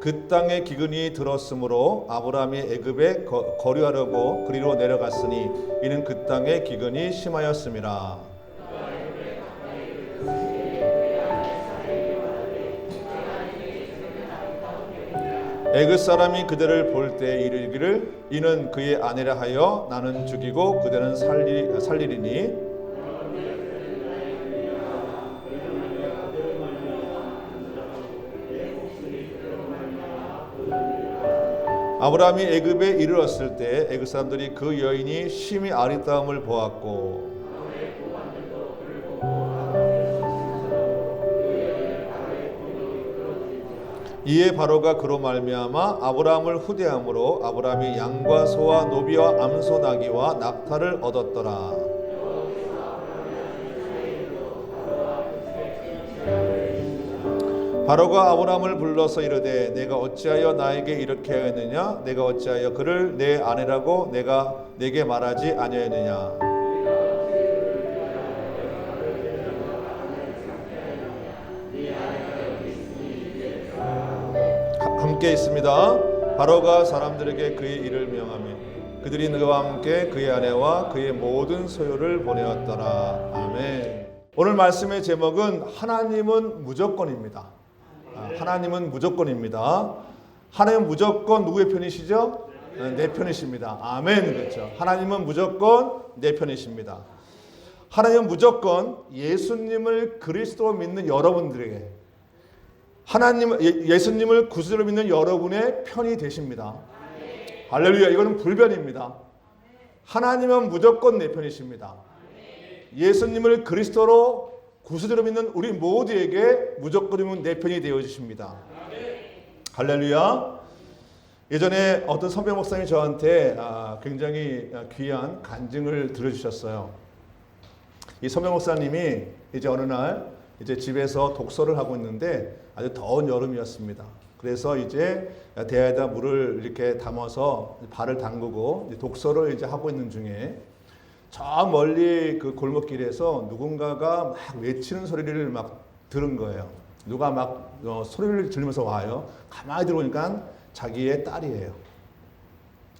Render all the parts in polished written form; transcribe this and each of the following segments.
그 땅에 기근이 들었으므로 아브라함이 애굽에 거류하려고 그리로 내려갔으니 이는 그 땅에 기근이 심하였음이라. 애굽 사람이 그대를 볼 때 이르기를 이는 그의 아내라 하여 나는 죽이고 그대는 살리리니 아브라함이 애굽에 이르렀을 때 애굽 사람들이 그 여인이 심히 아리따움을 보았고 이에 바로가 그로 말미암아 아브라함을 후대함으로 아브라함이 양과 소와 노비와 암소 나귀와 낙타를 얻었더라. 바로가 아브라함을 불러서 이르되 내가 어찌하여 나에게 이렇게 하였느냐? 내가 어찌하여 그를 내 아내라고 내가 내게 말하지 아니하였느냐? 함께 있습니다. 바로가 사람들에게 그의 일을 명하며 그들이 그와 함께 그의 아내와 그의 모든 소유를 보내었더라. 아멘. 오늘 말씀의 제목은 하나님은 무조건입니다. 하나님은 무조건입니다. 하나님은 무조건 누구의 편이시죠? 내 편이십니다. 아멘. 그렇죠. 하나님은 무조건 내 편이십니다. 하나님은 무조건 예수님을 그리스도로 믿는 여러분들에게 예수님을 구주로 믿는 여러분의 편이 되십니다. 할렐루야. 이거는 불변입니다. 하나님은 무조건 내 편이십니다. 예수님을 그리스도로 구주로 믿는 우리 모두에게 무조건이면 내 편이 되어주십니다. 할렐루야. 예전에 어떤 선배 목사님이 저한테 굉장히 귀한 간증을 들어주셨어요. 이 선배 목사님이 이제 어느 날 이제 집에서 독서를 하고 있는데 아주 더운 여름이었습니다. 그래서 이제 대야에다 물을 이렇게 담아서 발을 담그고 독서를 이제 하고 있는 중에 저 멀리 그 골목길에서 누군가가 막 외치는 소리를 막 들은 거예요. 누가 막 소리를 지르면서 와요. 가만히 들어보니까 자기의 딸이에요.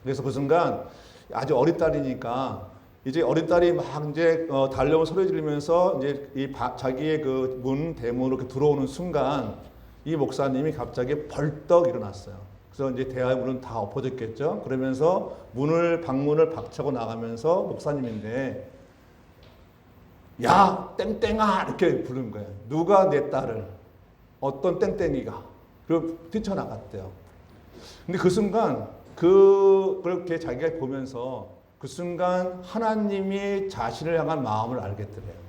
그래서 그 순간 아주 어린 딸이니까 이제 어린 딸이 막 이제 달려오는 소리 지르면서 이제 자기의 그 문 대문으로 이렇게 들어오는 순간 이 목사님이 갑자기 벌떡 일어났어요. 그래서 이제 대야의 문은 다 엎어졌겠죠. 그러면서 방문을 박차고 나가면서 목사님인데 야 땡땡아 이렇게 부른 거예요. 누가 내 딸을 어떤 땡땡이가 그리고 뛰쳐나갔대요. 근데 그 순간 그렇게 자기가 보면서 그 순간 하나님이 자신을 향한 마음을 알겠더래요.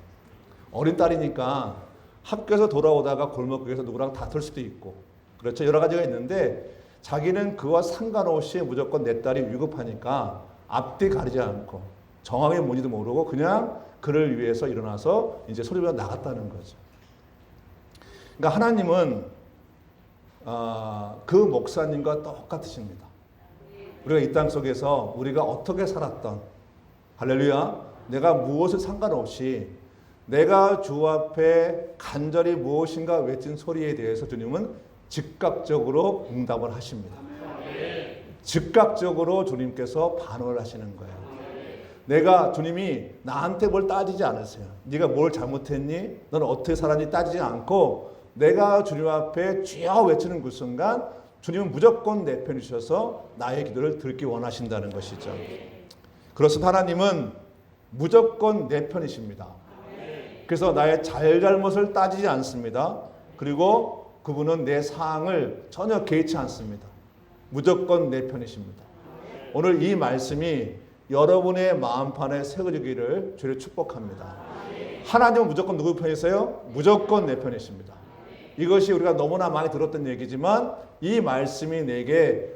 어린 딸이니까 학교에서 돌아오다가 골목길에서 누구랑 다툴 수도 있고 그렇죠. 여러 가지가 있는데 자기는 그와 상관없이 무조건 내 딸이 위급하니까 앞뒤 가리지 않고 정황이 뭔지도 모르고 그냥 그를 위해서 일어나서 이제 소리가 나갔다는 거죠. 그러니까 하나님은 그 목사님과 똑같으십니다. 우리가 이 땅 속에서 우리가 어떻게 살았던 할렐루야 내가 무엇을 상관없이 내가 주 앞에 간절히 무엇인가 외친 소리에 대해서 주님은 즉각적으로 응답을 하십니다. 즉각적으로 주님께서 반응을 하시는 거예요. 주님이 나한테 뭘 따지지 않으세요. 네가 뭘 잘못했니? 너는 어떻게 살았니? 따지지 않고 내가 주님 앞에 주여 외치는 그 순간 주님은 무조건 내 편이셔서 나의 기도를 듣기 원하신다는 것이죠. 그렇습니다. 하나님은 무조건 내 편이십니다. 그래서 나의 잘잘못을 따지지 않습니다. 그리고 그분은 내 사항을 전혀 개의치 않습니다. 무조건 내 편이십니다. 오늘 이 말씀이 여러분의 마음판에 새겨지기를 주를 축복합니다. 하나님은 무조건 누구 편이세요? 무조건 내 편이십니다. 이것이 우리가 너무나 많이 들었던 얘기지만 이 말씀이 내게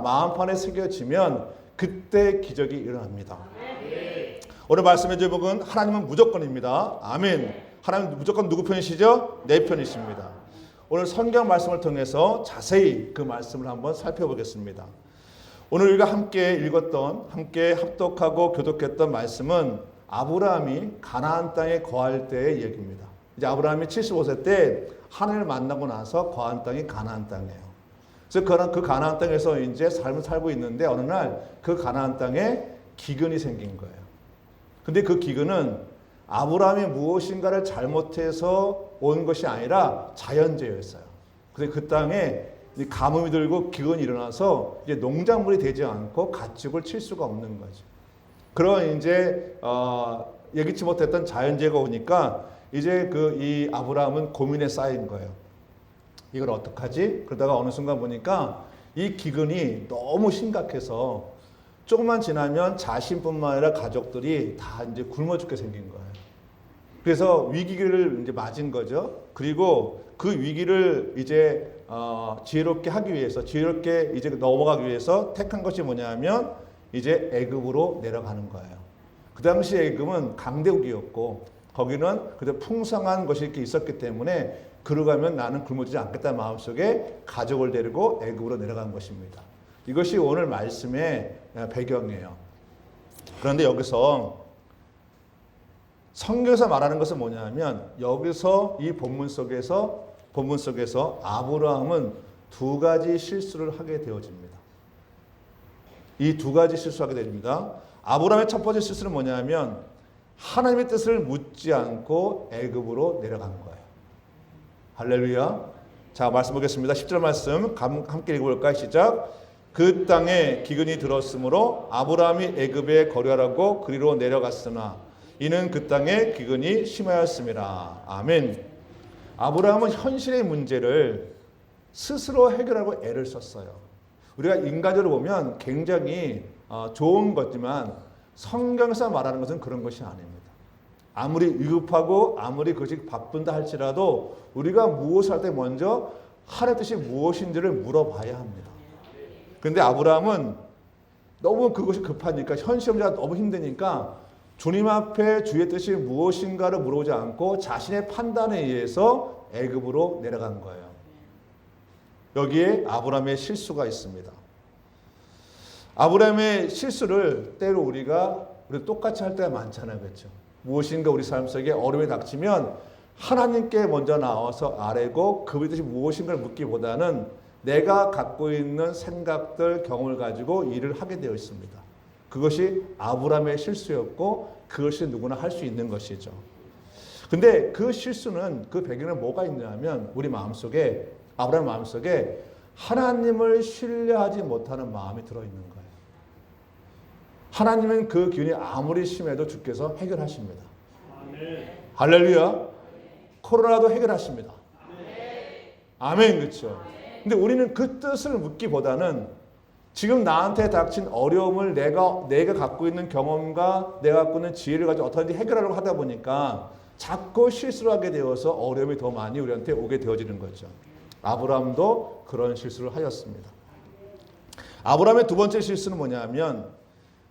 마음판에 새겨지면 그때 기적이 일어납니다. 오늘 말씀의 제목은 하나님은 무조건입니다. 아멘. 하나님은 무조건 누구 편이시죠? 내 편이십니다. 오늘 성경 말씀을 통해서 자세히 그 말씀을 한번 살펴보겠습니다. 오늘 우리가 함께 읽었던, 함께 합독하고 교독했던 말씀은 아브라함이 가나안 땅에 거할 때의 얘기입니다. 이제 아브라함이 75세 때 하나님을 만나고 나서 거한 땅이 가나안 땅이에요. 그래서 그 가나안 땅에서 이제 삶을 살고 있는데 어느 날 그 가나안 땅에 기근이 생긴 거예요. 근데 그 기근은 아브라함이 무엇인가를 잘못해서 온 것이 아니라 자연재해였어요. 그래서 그 땅에 가뭄이 들고 기근이 일어나서 이제 농작물이 되지 않고 가축을 칠 수가 없는 거죠. 그런 이제 예기치 못했던 자연재해가 오니까 이제 이 아브라함은 고민에 쌓인 거예요. 이걸 어떡하지? 그러다가 어느 순간 보니까 이 기근이 너무 심각해서 조금만 지나면 자신뿐만 아니라 가족들이 다 이제 굶어 죽게 생긴 거예요. 그래서 위기를 이제 맞은 거죠. 그리고 그 위기를 이제 지혜롭게 하기 위해서, 지혜롭게 이제 넘어가기 위해서 택한 것이 뭐냐면 이제 애굽으로 내려가는 거예요. 그 당시 애굽은 강대국이었고 거기는 그래도 풍성한 것이 이렇게 있었기 때문에 그러가면 나는 굶어지지 않겠다는 마음속에 가족을 데리고 애굽으로 내려간 것입니다. 이것이 오늘 말씀의 배경이에요. 그런데 여기서 성경에서 말하는 것은 뭐냐면 여기서 이 본문 속에서 아브라함은 두 가지 실수를 하게 되어집니다. 이 두 가지 실수하게 됩니다. 아브라함의 첫 번째 실수는 뭐냐면 하나님의 뜻을 묻지 않고 애굽으로 내려간 거예요. 할렐루야. 자, 말씀 보겠습니다. 10절 말씀 함께 읽어볼까요? 시작. 그 땅에 기근이 들었으므로 아브라함이 애굽에 거류하라고 그리로 내려갔으나 이는 그 땅에 기근이 심하였음이라. 아멘. 아브라함은 현실의 문제를 스스로 해결하고 애를 썼어요. 우리가 인간적으로 보면 굉장히 좋은 거지만 성경에서 말하는 것은 그런 것이 아닙니다. 아무리 위급하고 아무리 그것이 바쁜다 할지라도 우리가 무엇을 할 때 먼저 하나님의 뜻이 무엇인지를 물어봐야 합니다. 그런데 아브라함은 너무 그것이 급하니까 현실 문제가 너무 힘드니까 주님 앞에 주의 뜻이 무엇인가를 물어보지 않고 자신의 판단에 의해서 애굽으로 내려간 거예요. 여기에 아브라함의 실수가 있습니다. 아브라함의 실수를 때로 우리 똑같이 할 때가 많잖아요. 그렇죠? 무엇인가 우리 삶 속에 어려움이 닥치면 하나님께 먼저 나와서 아뢰고 그분의 뜻이 무엇인가를 묻기보다는 내가 갖고 있는 생각들, 경험을 가지고 일을 하게 되어 있습니다. 그것이 아브라함의 실수였고 그것이 누구나 할 수 있는 것이죠. 근데 그 실수는 그 배경에 뭐가 있냐면 우리 마음속에 아브라함 마음속에 하나님을 신뢰하지 못하는 마음이 들어있는 거예요. 하나님은 그 기운이 아무리 심해도 주께서 해결하십니다. 아멘. 할렐루야. 코로나도 해결하십니다. 아멘. 그렇죠. 근데 우리는 그 뜻을 묻기보다는 지금 나한테 닥친 어려움을 내가 갖고 있는 경험과 내가 갖고 있는 지혜를 가지고 어떻게 해결하려고 하다 보니까 자꾸 실수를 하게 되어서 어려움이 더 많이 우리한테 오게 되어지는 거죠. 아브라함도 그런 실수를 하였습니다. 아브라함의 두 번째 실수는 뭐냐면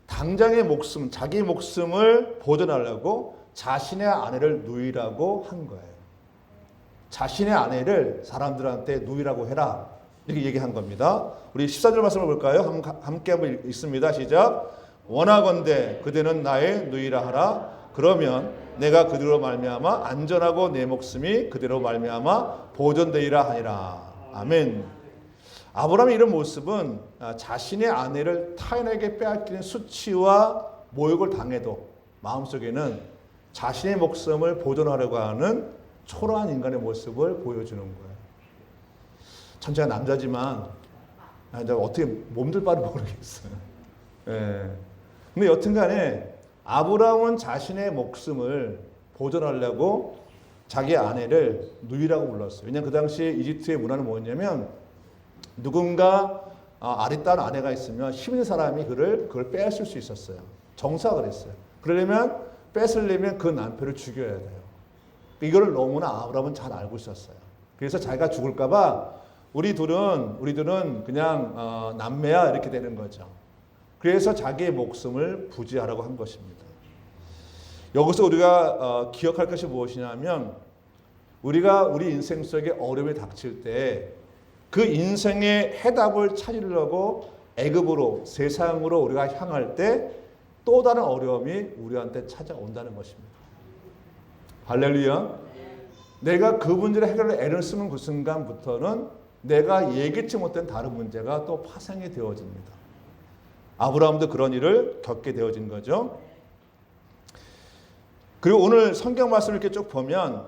당장의 목숨, 자기 목숨을 보존하려고 자신의 아내를 누이라고 한 거예요. 자신의 아내를 사람들한테 누이라고 해라. 이렇게 얘기한 겁니다. 우리 14절 말씀을 볼까요? 함께 한번 읽습니다. 시작. 원하건대 그대는 나의 누이라 하라. 그러면 내가 그대로 말미암아 안전하고 내 목숨이 그대로 말미암아 보존되리라 하니라. 아멘. 아브라함의 이런 모습은 자신의 아내를 타인에게 빼앗기는 수치와 모욕을 당해도 마음속에는 자신의 목숨을 보존하려고 하는 초라한 인간의 모습을 보여주는 거예요. 참 제가 남자지만 어떻게 몸둘 바를 모르겠어요. 예. 근데 여튼간에 아브라함은 자신의 목숨을 보존하려고 자기 아내를 누이라고 불렀어요. 왜냐하면 그 당시에 이집트의 문화는 뭐였냐면 누군가 아리따운 아내가 있으면 힘 있는 사람이 그걸 빼앗을 수 있었어요. 정사가 그랬어요. 그러려면 뺏으려면 그 남편을 죽여야 돼요. 이거를 너무나 아브라함은 잘 알고 있었어요. 그래서 자기가 죽을까 봐 우리 둘은 그냥 남매야 이렇게 되는 거죠. 그래서 자기의 목숨을 부지하라고 한 것입니다. 여기서 우리가 기억할 것이 무엇이냐면 우리가 우리 인생 속에 어려움이 닥칠 때 그 인생의 해답을 찾으려고 애굽으로 세상으로 우리가 향할 때 또 다른 어려움이 우리한테 찾아온다는 것입니다. 할렐루야. 내가 그 문제를 해결할 애를 쓰는 그 순간부터는 내가 예기치 못한 다른 문제가 또 파생이 되어집니다. 아브라함도 그런 일을 겪게 되어진 거죠. 그리고 오늘 성경 말씀을 이렇게 쭉 보면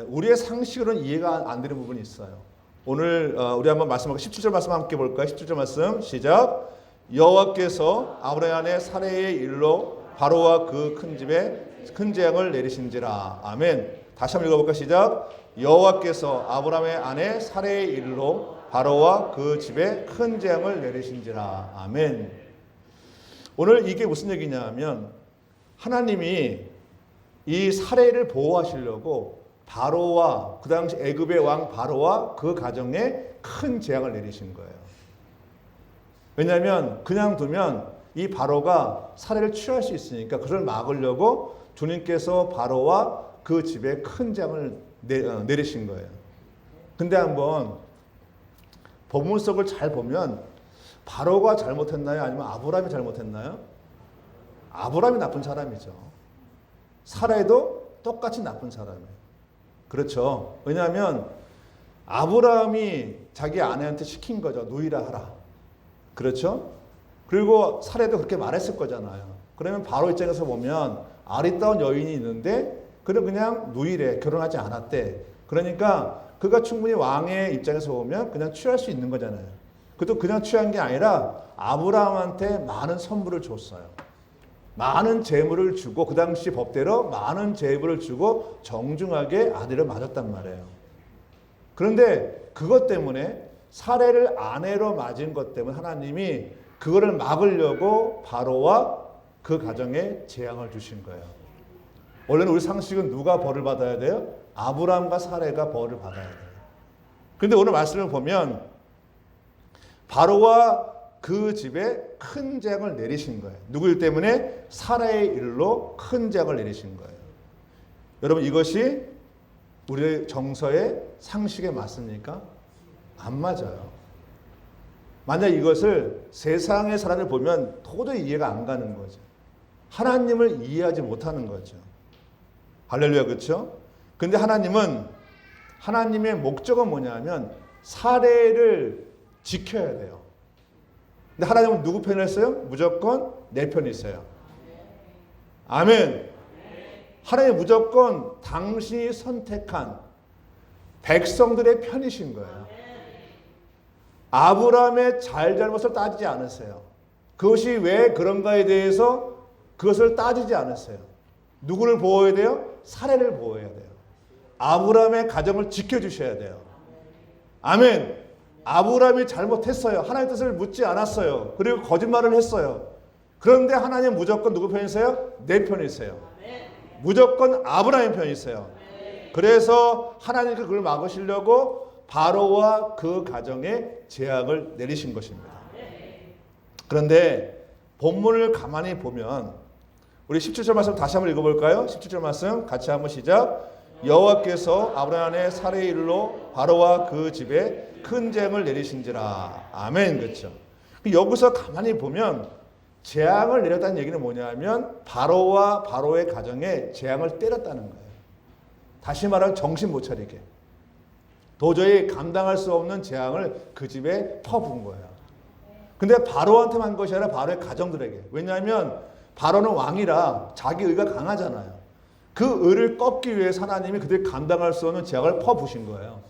우리의 상식으로는 이해가 안 되는 부분이 있어요. 오늘 우리 한번 말씀하고 17절 말씀 함께 볼까요? 17절 말씀 시작. 여호와께서 아브라함의 사례의 일로 바로와 그 큰 집에 큰 재앙을 내리신지라. 아멘. 다시 한번 읽어볼까요? 시작. 여호와께서 아브라함의 아내 사례의 일로 바로와 그 집에 큰 재앙을 내리신지라. 아멘. 오늘 이게 무슨 얘기냐면 하나님이 이 사례를 보호하시려고 바로와 그 당시 애굽의 왕 바로와 그 가정에 큰 재앙을 내리신 거예요. 왜냐하면 그냥 두면 이 바로가 사례를 취할 수 있으니까 그걸 막으려고 주님께서 바로와 그 집에 큰 재앙을 내리신 거예요. 근데 한번 본문 속을 잘 보면 바로가 잘못했나요? 아니면 아브라함이 잘못했나요? 아브라함이 나쁜 사람이죠. 사라도 똑같이 나쁜 사람이에요. 그렇죠. 왜냐하면 아브라함이 자기 아내한테 시킨 거죠. 누이라 하라. 그렇죠. 그리고 사라도 그렇게 말했을 거잖아요. 그러면 바로 입장에서 보면 아리따운 여인이 있는데 그는 그냥 누이래. 결혼하지 않았대. 그러니까 그가 충분히 왕의 입장에서 보면 그냥 취할 수 있는 거잖아요. 그것도 그냥 취한 게 아니라 아브라함한테 많은 선물을 줬어요. 많은 재물을 주고 그 당시 법대로 많은 재물을 주고 정중하게 아들을 맞았단 말이에요. 그런데 그것 때문에 사례를 아내로 맞은 것 때문에 하나님이 그거를 막으려고 바로와 그 가정에 재앙을 주신 거예요. 원래는 우리 상식은 누가 벌을 받아야 돼요? 아브라함과 사례가 벌을 받아야 돼요. 그런데 오늘 말씀을 보면 바로와 그 집에 큰 재앙을 내리신 거예요. 누구일 때문에? 사라의 일로 큰 재앙을 내리신 거예요. 여러분 이것이 우리의 정서의 상식에 맞습니까? 안 맞아요. 만약 이것을 세상의 사람을 보면 도저히 이해가 안 가는 거죠. 하나님을 이해하지 못하는 거죠. 할렐루야, 그렇죠? 근데 하나님은 하나님의 목적은 뭐냐면 사례를 지켜야 돼요. 근데 하나님은 누구 편을 했어요? 무조건 내 편이 있어요. 아멘. 하나님은 무조건 당신이 선택한 백성들의 편이신 거예요. 아브라함의 잘잘못을 따지지 않으세요. 그것이 왜 그런가에 대해서 그것을 따지지 않으세요. 누구를 보호해야 돼요? 사례를 보호해야 돼요. 아브라함의 가정을 지켜주셔야 돼요. 아멘. 아브라함이 잘못했어요. 하나님의 뜻을 묻지 않았어요. 그리고 거짓말을 했어요. 그런데 하나님 무조건 누구 편이세요? 내 편이세요. 무조건 아브라함의 편이세요. 그래서 하나님께서 그걸 막으시려고 바로와 그 가정에 재앙을 내리신 것입니다. 그런데 본문을 가만히 보면 우리 17절 말씀 다시 한번 읽어볼까요? 17절 말씀 같이 한번 시작. 여호와께서 아브라함의 사례의 일로 바로와 그 집에 큰 재앙을 내리신지라. 아멘. 그렇죠. 여기서 가만히 보면 재앙을 내렸다는 얘기는 뭐냐면 바로와 바로의 가정에 재앙을 때렸다는 거예요. 다시 말하면 정신 못 차리게. 도저히 감당할 수 없는 재앙을 그 집에 퍼부은 거예요. 근데 바로한테만 한 것이 아니라 바로의 가정들에게. 왜냐하면 바로는 왕이라 자기 의가 강하잖아요. 그 의를 꺾기 위해서 하나님이 그들이 감당할 수 없는 재앙을 퍼부으신 거예요.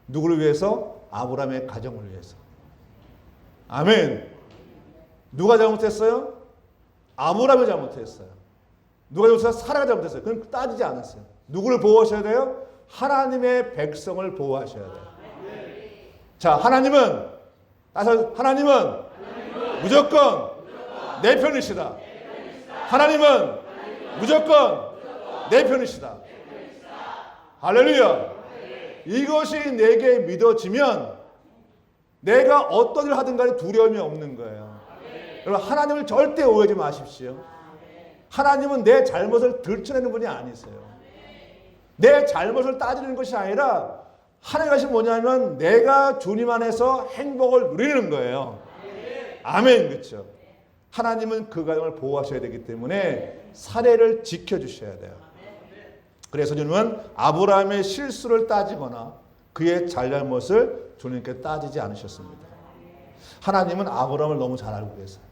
누구를 위해서? 아브라함의 가정을 위해서. 아멘. 누가 잘못했어요? 아브라함이 잘못했어요. 누가 잘못했어요? 사라가 잘못했어요. 그건 따지지 않았어요. 누구를 보호하셔야 돼요? 하나님의 백성을 보호하셔야 돼요. 자, 하나님은 무조건 내 편이시다. 하나님은 무조건 내 편이시다. 할렐루야. 이것이 내게 믿어지면 내가 어떤 일을 하든 간에 두려움이 없는 거예요. 여러분 하나님을 절대 오해하지 마십시오. 하나님은 내 잘못을 들춰내는 분이 아니세요. 내 잘못을 따지는 것이 아니라 하나님 것이 뭐냐면 내가 주님 안에서 행복을 누리는 거예요. 아멘. 그렇죠. 하나님은 그 가정을 보호하셔야 되기 때문에 사례를 지켜주셔야 돼요. 그래서 주님은 아브라함의 실수를 따지거나 그의 잘잘못을 주님께 따지지 않으셨습니다. 하나님은 아브라함을 너무 잘 알고 계세요.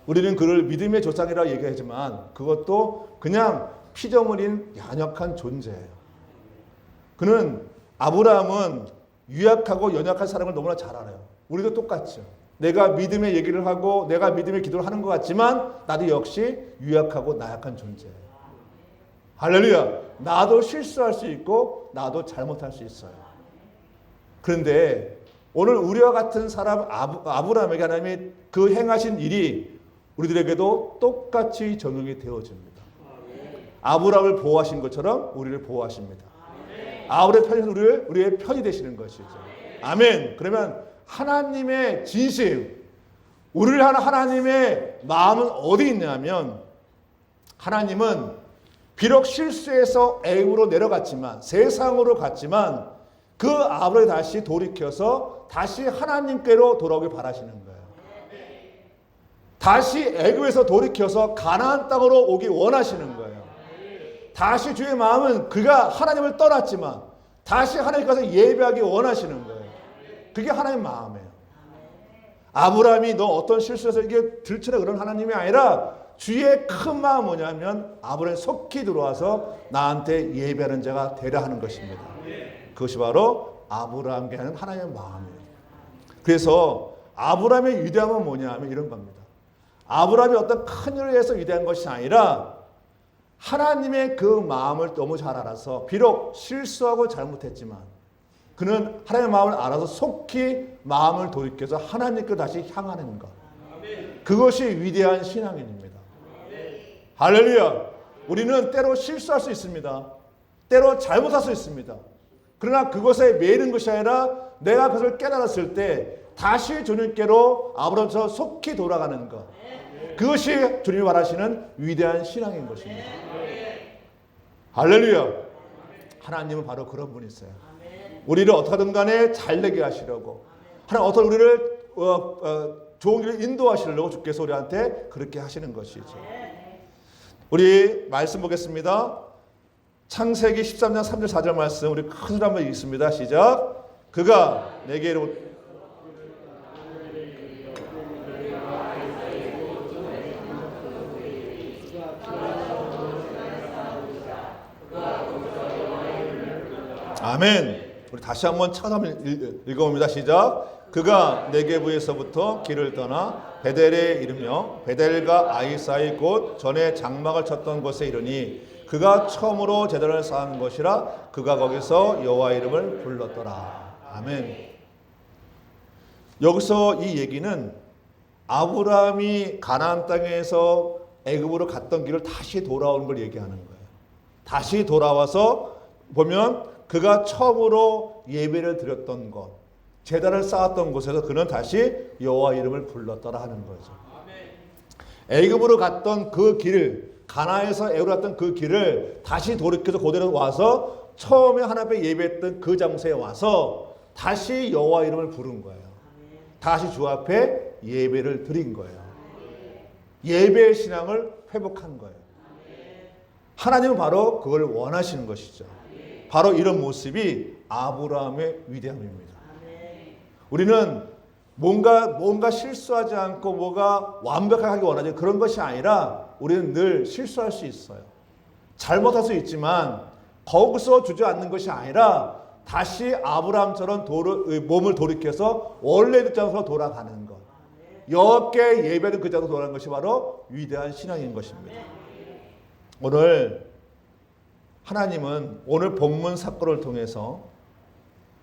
우리는 그를 믿음의 조상이라고 얘기하지만 그것도 그냥 피조물인 연약한 존재예요. 그는 아브라함은 유약하고 연약한 사람을 너무나 잘 알아요. 우리도 똑같죠. 내가 믿음의 얘기를 하고 내가 믿음의 기도를 하는 것 같지만 나도 역시 유약하고 나약한 존재예요. 할렐루야. 나도 실수할 수 있고 나도 잘못할 수 있어요. 그런데 오늘 우리와 같은 사람 아브라함에게 하나님이 그 행하신 일이 우리들에게도 똑같이 적용이 되어집니다. 아브라함을 보호하신 것처럼 우리를 보호하십니다. 아브라함의 편에서 우리의 편이 되시는 것이죠. 아멘. 그러면 하나님의 진심, 우리를 하는 하나님의 마음은 어디 있냐면 하나님은 비록 실수해서 애굽으로 내려갔지만 세상으로 갔지만 그 아브라함이 다시 돌이켜서 다시 하나님께로 돌아오길 바라시는 거예요. 다시 애굽에서 돌이켜서 가나안 땅으로 오기 원하시는 거예요. 다시 주의 마음은 그가 하나님을 떠났지만 다시 하나님 가서 예배하기 원하시는 거예요. 그게 하나님 마음이에요. 아브라함이 너 어떤 실수해서 이게 들쳐내 그런 하나님이 아니라 주의 큰 마음은 뭐냐면 아브라함이 속히 들어와서 나한테 예배하는 자가 되려 하는 것입니다. 그것이 바로 아브라함께 하는 하나님의 마음이에요. 그래서 아브라함의 위대함은 뭐냐면 이런 겁니다. 아브라함이 어떤 큰 일을 해서 위대한 것이 아니라 하나님의 그 마음을 너무 잘 알아서 비록 실수하고 잘못했지만 그는 하나님의 마음을 알아서 속히 마음을 돌이켜서 하나님께 다시 향하는 것. 그것이 위대한 신앙인입니다. 할렐루야. 우리는 때로 실수할 수 있습니다. 때로 잘못할 수 있습니다. 그러나 그것에 매이는 것이 아니라 내가 그것을 깨달았을 때 다시 주님께로 아브라함처럼 속히 돌아가는 것. 그것이 주님이 말하시는 위대한 신앙인 것입니다. 할렐루야. 하나님은 바로 그런 분이세요. 우리를 어떻게든 간에 잘되게 하시려고 하나님 어떤 우리를 좋은 길을 인도하시려고 주께서 우리한테 그렇게 하시는 것이죠. 우리 말씀 보겠습니다. 창세기 13장 3절 4절 말씀 우리 큰 소리 한번 읽습니다. 시작. 그가 내게 이르 아멘. 우리 다시 한번 차서 한번 읽어봅니다. 시작. 그가 네게부에서부터 길을 떠나 베델에 이르며 베델과 아이 사이 곧 전에 장막을 쳤던 곳에 이르니 그가 처음으로 제단을 쌓은 것이라 그가 거기서 여호와 이름을 불렀더라. 아멘. 여기서 이 얘기는 아브라함이 가나안 땅에서 애굽으로 갔던 길을 다시 돌아오는 걸 얘기하는 거예요. 다시 돌아와서 보면 그가 처음으로 예배를 드렸던 곳, 제단을 쌓았던 곳에서 그는 다시 여호와 이름을 불렀더라 하는 거죠. 애굽으로 갔던 그 길을, 가나안에서 애굽으로 갔던 그 길을 다시 돌이켜서 그대로 와서 처음에 하나님 앞에 예배했던 그 장소에 와서 다시 여호와 이름을 부른 거예요. 다시 주 앞에 예배를 드린 거예요. 예배의 신앙을 회복한 거예요. 하나님은 바로 그걸 원하시는 것이죠. 바로 이런 모습이 아브라함의 위대함입니다. 우리는 뭔가 실수하지 않고 뭐가 완벽하게 원하지 그런 것이 아니라 우리는 늘 실수할 수 있어요. 잘못할 수 있지만 거기서 주저앉는 것이 아니라 다시 아브라함처럼 몸을 돌이켜서 원래 그 장소로 돌아가는 것. 여호와께 예배는 그 장소로 돌아가는 것이 바로 위대한 신앙인 것입니다. 오늘 하나님은 오늘 본문 사건을 통해서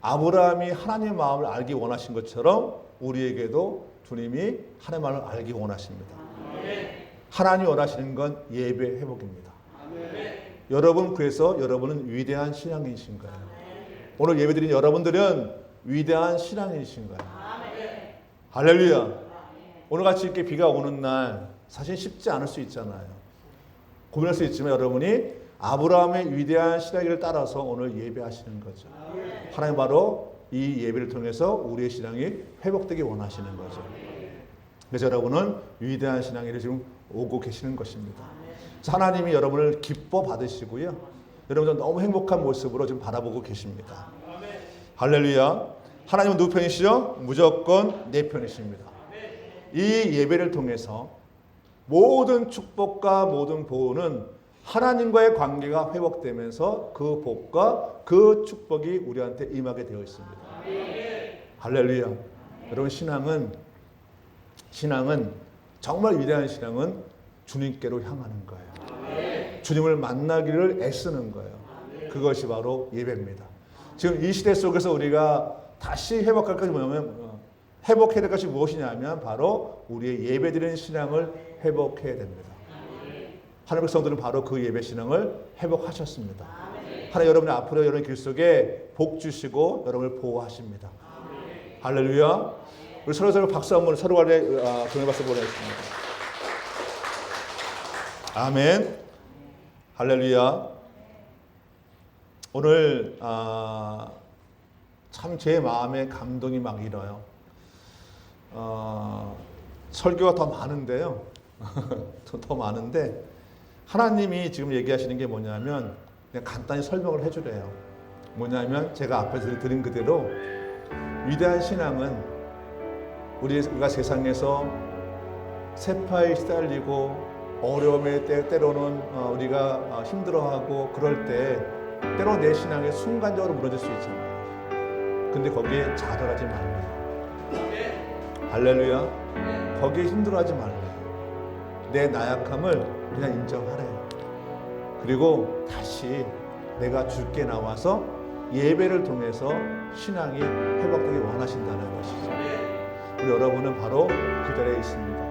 아브라함이 하나님의 마음을 알기 원하신 것처럼 우리에게도 주님이 하나님의 마음을 알기 원하십니다. 하나님이 원하시는 건 예배 회복입니다. 여러분 그래서 여러분은 위대한 신앙인이신 거예요. 오늘 예배드린 여러분들은 위대한 신앙인이신 거예요. 할렐루야. 오늘같이 이렇게 비가 오는 날 사실 쉽지 않을 수 있잖아요. 고민할 수 있지만 여러분이 아브라함의 위대한 신앙을 따라서 오늘 예배하시는 거죠. 하나님 바로 이 예배를 통해서 우리의 신앙이 회복되기 원하시는 거죠. 그래서 여러분은 위대한 신앙을 지금 오고 계시는 것입니다. 하나님이 여러분을 기뻐 받으시고요. 여러분은 너무 행복한 모습으로 지금 바라보고 계십니다. 할렐루야. 하나님은 누구 편이시죠? 무조건 내 편이십니다. 이 예배를 통해서 모든 축복과 모든 보호는 하나님과의 관계가 회복되면서 그 복과 그 축복이 우리한테 임하게 되어 있습니다. 할렐루야. 여러분, 신앙은 정말 위대한 신앙은 주님께로 향하는 거예요. 주님을 만나기를 애쓰는 거예요. 그것이 바로 예배입니다. 지금 이 시대 속에서 우리가 다시 회복할 것이 뭐냐면, 회복해야 될 것이 무엇이냐면 바로 우리의 예배드리는 신앙을 회복해야 됩니다. 하나님의 성도는 바로 그 예배 신앙을 회복하셨습니다. 하나님 여러분의 앞으로 여러분 길 속에 복 주시고 여러분을 보호하십니다. 할렐루야. 우리 서로 박수 한번 서로 간에 동해 박수 보내겠습니다. 아멘. 할렐루야. 오늘 참 제 마음에 감동이 막 일어요. 설교가 더 많은데요. 더 많은데 하나님이 지금 얘기하시는 게 뭐냐면 그냥 간단히 설명을 해주래요. 뭐냐면 제가 앞에서 드린 그대로 위대한 신앙은 우리가 세상에서 세파에 시달리고 어려움에 때로는 우리가 힘들어하고 그럴 때 때로 내 신앙이 순간적으로 무너질 수 있잖아요. 근데 거기에 좌절하지 말래요. 할렐루야. 거기에 힘들어하지 말래요. 내 나약함을 그냥 인정하래요. 그리고 다시 내가 주께 나와서 예배를 통해서 신앙이 회복되기 원하신다는 것이죠. 우리 여러분은 바로 그 자리에 있습니다.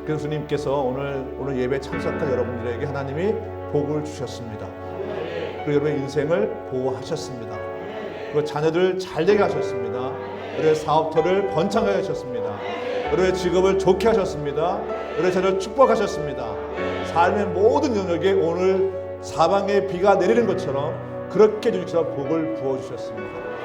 그래서 주님께서 오늘 예배 참석한 여러분들에게 하나님이 복을 주셨습니다. 그리고 여러분의 인생을 보호하셨습니다. 그리고 자녀들 잘되게 하셨습니다. 여러분의 사업터를 번창하게 하셨습니다. 여러분의 직업을 좋게 하셨습니다. 여러분의 자녀를 축복하셨습니다. 삶의 모든 영역에 오늘 사방에 비가 내리는 것처럼 그렇게 주님께서 복을 부어주셨습니다.